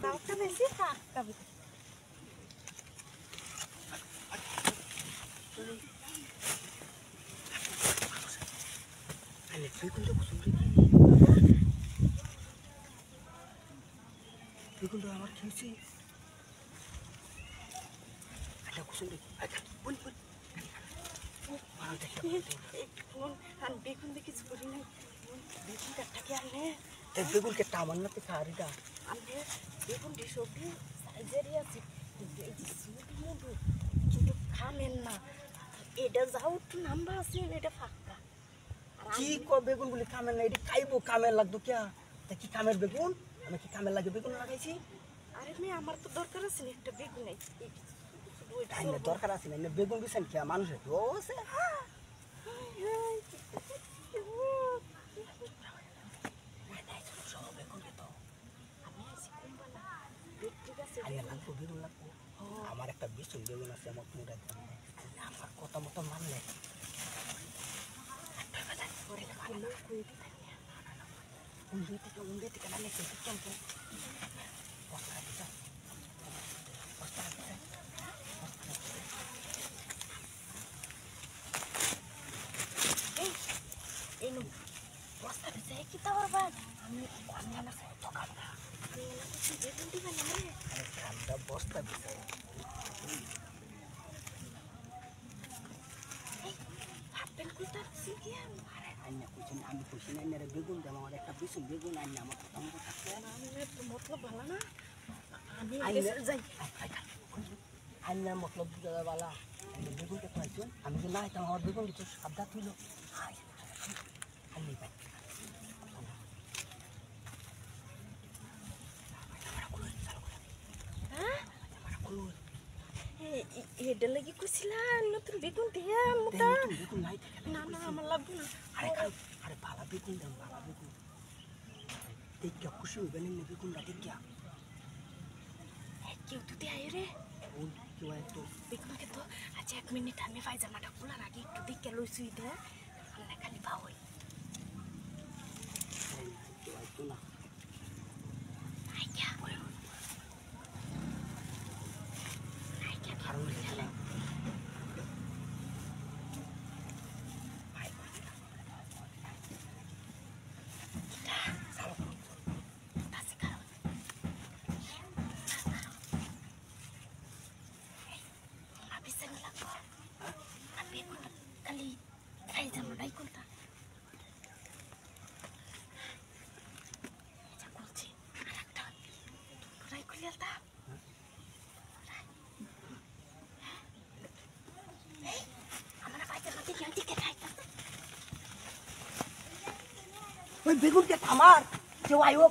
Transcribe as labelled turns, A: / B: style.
A: Tauta besi tak kabi.
B: Ane begun dah kusum lagi. Begun dah amar kisi. Ada kusum lagi. Ada pun. Mana dah
A: Pun han begun deki suri nai. Begun katta ke ane.
B: begun ke taman na te sari dah.
A: Ane begun di shobi Nigeria sih. Ini suri mudu. Cuma kamen na. Eda jauh tu nambah sih eda fakta.
B: কি কো বেগুন গুলি কামের না এডি খাইবো কামের লাগতো কিয়া তা কি কামের বেগুন আমি কি কামের লাগে বেগুন লাগাইছি
A: আরে মে আমার তো দরকার আছে একটা বেগুন নাই
B: তাই না দরকার আছে না বেগুন বিছেন কিয়া মানুষে তো আছে আমার একটা বিছুন বেগুন আছে আমার মুড়া আমার কথা মতো মানলে Undi tika nane ke campo. Posta kita. Ini posta bisa kita orang. Kami nak foto kamera. Kami nak video di mana ni? Kamera posta bisa. Happen kita sih kan. Anya kucing ambil kucing ini ada begun dah mau ada bisu begun anya mau ketemu tak
A: Ane मतलब भला ना आमी
B: anya मतलब jaga bala begun ke tujuan kami jelah kita mau begun itu abda dulu ani baik
A: Ada lagi kusilan, nonton begun dia, muda.
B: begun naik.
A: Nana amal labu na.
B: Ada bala begun dan bala begun. Tiga kusu benin begun dah tiga.
A: Kau tu dia air.
B: Kau itu.
A: Begun kita, aja 1 minit kami faiz sama dah pulang lagi. Tu dia kalau sudah, kami kali bawa.
B: Kau itu lah.
A: Aja.
B: Harus jalan. Begun ke kamar, jauh ayo.